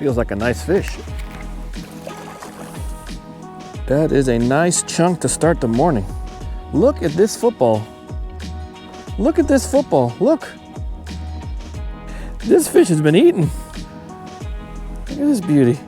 Feels like a nice fish. That is a nice chunk to start the morning. Look at this football. Look at this football, look. This fish has been eaten. Look at this beauty.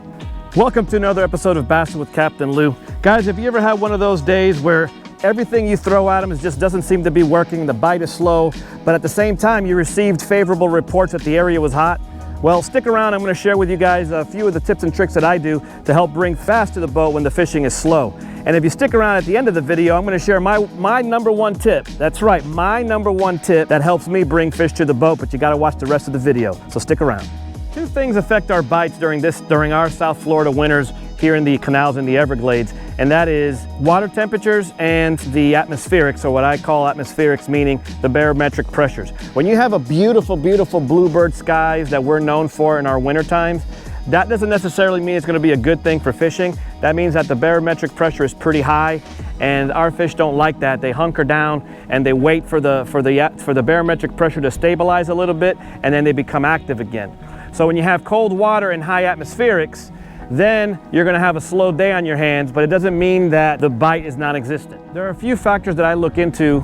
Welcome to another episode of Bassing with Captain Lou. Guys, have you ever had one of those days where everything you throw at them just doesn't seem to be working, the bite is slow, but at the same time you received favorable reports that the area was hot? Well, stick around, I'm gonna share with you guys a few of the tips and tricks that I do to help bring fast to the boat when the fishing is slow. And if you stick around at the end of the video, I'm gonna share my number one tip. That's right, my number one tip that helps me bring fish to the boat, but you gotta watch the rest of the video, so stick around. Two things affect our bites during our South Florida winters here in the canals in the Everglades, and that is water temperatures and the atmospherics, or what I call atmospherics, meaning the barometric pressures. When you have a beautiful, beautiful bluebird skies that we're known for in our winter times, that doesn't necessarily mean it's going to be a good thing for fishing. That means that the barometric pressure is pretty high, and our fish don't like that. They hunker down and they wait for the barometric pressure to stabilize a little bit, and then they become active again. So when you have cold water and high atmospherics, then you're going to have a slow day on your hands, but it doesn't mean that the bite is non-existent. There are a few factors that I look into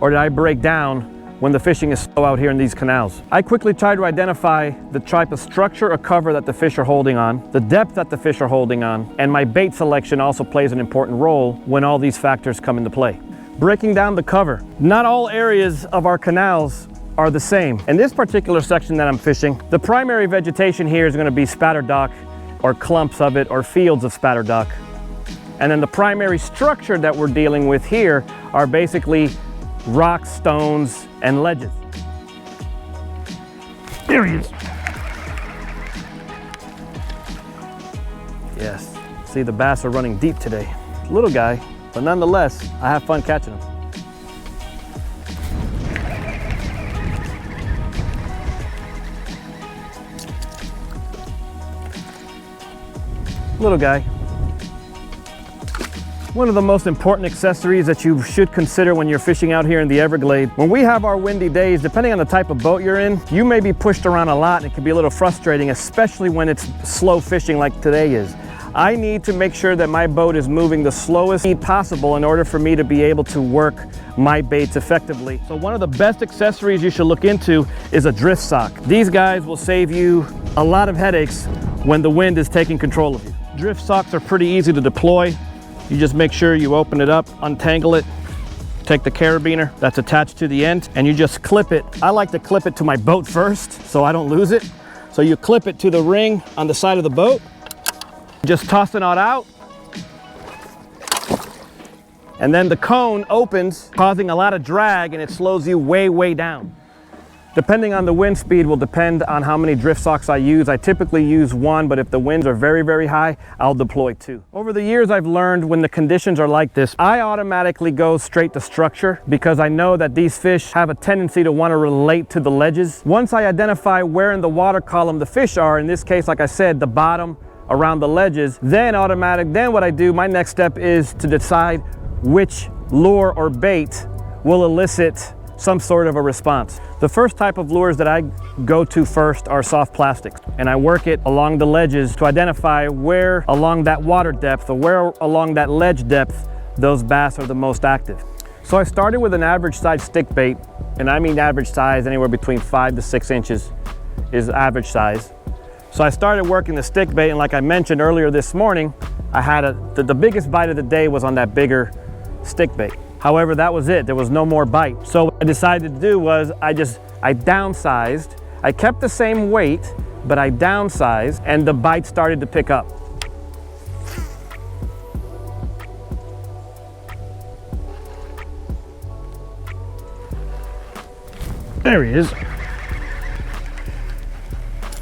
or that I break down when the fishing is slow out here in these canals. I quickly try to identify the type of structure or cover that the fish are holding on, the depth that the fish are holding on, and my bait selection also plays an important role when all these factors come into play. Breaking down the cover. Not all areas of our canals are the same. In this particular section that I'm fishing, the primary vegetation here is going to be spatterdock, or clumps of it, or fields of spatterdock. And then the primary structure that we're dealing with here are basically rocks, stones, and ledges. There he is. Yes, see, the bass are running deep today. Little guy, but nonetheless, I have fun catching them. Little guy. One of the most important accessories that you should consider when you're fishing out here in the Everglades. When we have our windy days, depending on the type of boat you're in, you may be pushed around a lot and it can be a little frustrating, especially when it's slow fishing like today is. I need to make sure that my boat is moving the slowest speed possible in order for me to be able to work my baits effectively. So one of the best accessories you should look into is a drift sock. These guys will save you a lot of headaches when the wind is taking control of you. Drift socks are pretty easy to deploy. You just make sure you open it up, untangle it, take the carabiner that's attached to the end, and you just clip it. I like to clip it to my boat first so I don't lose it. So you clip it to the ring on the side of the boat, just toss the knot out, and then the cone opens, causing a lot of drag, and it slows you way, way down. Depending on the wind speed will depend on how many drift socks I use. I typically use one, but if the winds are very, very high, I'll deploy two. Over the years, I've learned when the conditions are like this, I automatically go straight to structure because I know that these fish have a tendency to want to relate to the ledges. Once I identify where in the water column the fish are, in this case, like I said, the bottom around the ledges, then what I do, my next step is to decide which lure or bait will elicit some sort of a response. The first type of lures that I go to first are soft plastics, and I work it along the ledges to identify where along that water depth or where along that ledge depth those bass are the most active. So I started with an average size stick bait, and I mean average size, anywhere between 5 to 6 inches is average size. So I started working the stick bait, and like I mentioned earlier this morning, I had the biggest bite of the day was on that bigger stick bait. However, that was it. There was no more bite. So what I decided to do was I downsized. I kept the same weight, but I downsized, and the bite started to pick up. There he is.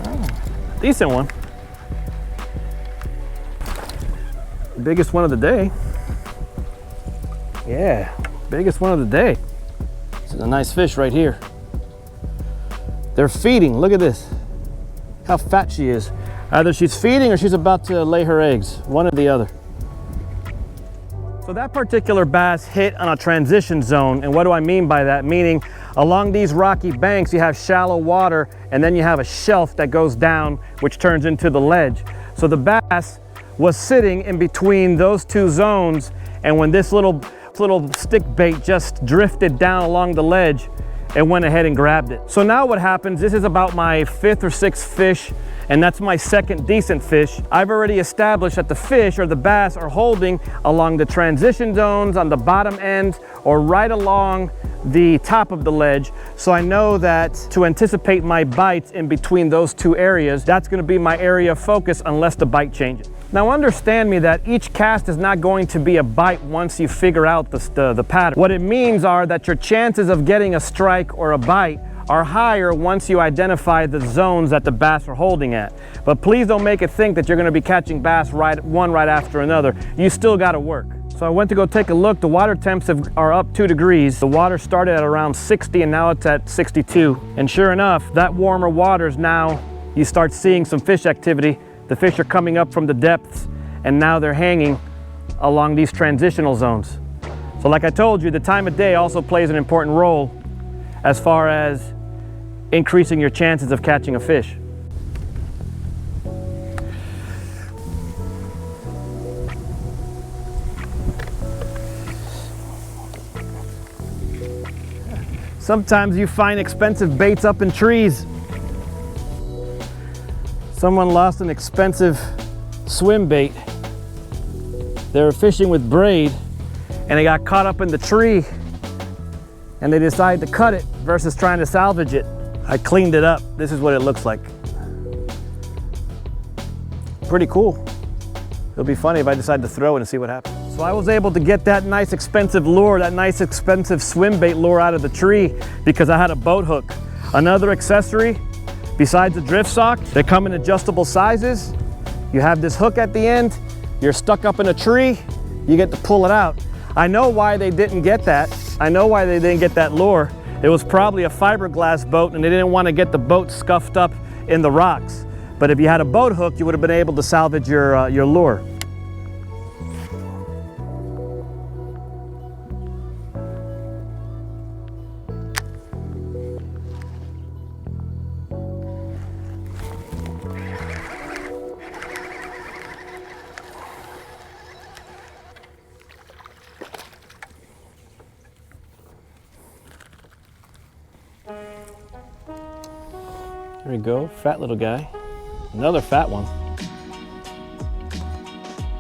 Oh, decent one. Biggest one of the day. Yeah, biggest one of the day. This is a nice fish right here. They're feeding, look at this. How fat she is. Either she's feeding or she's about to lay her eggs, one or the other. So that particular bass hit on a transition zone, and what do I mean by that? Meaning along these rocky banks you have shallow water, and then you have a shelf that goes down which turns into the ledge. So the bass was sitting in between those two zones, and when this little stick bait just drifted down along the ledge, it went ahead and grabbed it. So now what happens, this is about my 5th or 6th fish, and that's my second decent fish. I've already established that the fish or the bass are holding along the transition zones on the bottom end or right along the top of the ledge. So I know that to anticipate my bites in between those two areas, that's gonna be my area of focus unless the bite changes. Now understand me that each cast is not going to be a bite once you figure out the pattern. What it means are that your chances of getting a strike or a bite are higher once you identify the zones that the bass are holding at. But please don't make it think that you're gonna be catching bass one right after another. You still gotta work. So I went to go take a look. The water temps are up 2 degrees. The water started at around 60 and now it's at 62. And sure enough, that warmer waters, now you start seeing some fish activity. The fish are coming up from the depths and now they're hanging along these transitional zones. So like I told you, the time of day also plays an important role as far as increasing your chances of catching a fish. Sometimes you find expensive baits up in trees. Someone lost an expensive swim bait. They were fishing with braid and they got caught up in the tree and they decided to cut it versus trying to salvage it. I cleaned it up. This is what it looks like. Pretty cool. It'll be funny if I decide to throw it and see what happens. So I was able to get that nice expensive lure, that nice expensive swim bait lure out of the tree because I had a boat hook. Another accessory besides the drift sock, they come in adjustable sizes. You have this hook at the end, you're stuck up in a tree, you get to pull it out. I know why they didn't get that. I know why they didn't get that lure. It was probably a fiberglass boat and they didn't want to get the boat scuffed up in the rocks. But if you had a boat hook, you would have been able to salvage your lure. There we go, fat little guy. Another fat one.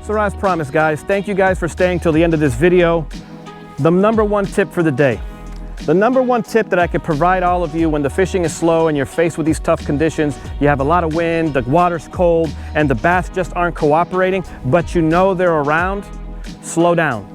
So as promised, guys, thank you guys for staying till the end of this video. The #1 tip for the day. The #1 tip that I could provide all of you when the fishing is slow and you're faced with these tough conditions, you have a lot of wind, the water's cold, and the bass just aren't cooperating, but you know they're around, slow down.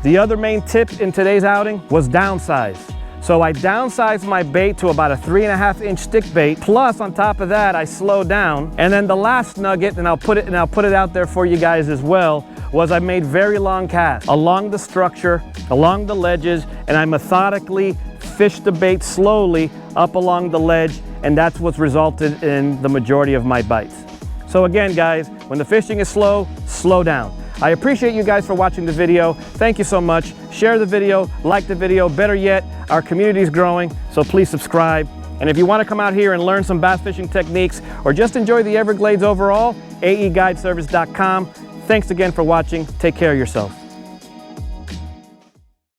The other main tip in today's outing was downsize. So I downsized my bait to about a 3.5-inch stick bait. Plus, on top of that, I slowed down. And then the last nugget, and I'll put it out there for you guys as well, was I made very long casts along the structure, along the ledges, and I methodically fished the bait slowly up along the ledge, and that's what's resulted in the majority of my bites. So again, guys, when the fishing is slow, slow down. I appreciate you guys for watching the video. Thank you so much. Share the video, like the video. Better yet, our community is growing, so please subscribe. And if you want to come out here and learn some bass fishing techniques or just enjoy the Everglades overall, aeguideservice.com. Thanks again for watching. Take care of yourself.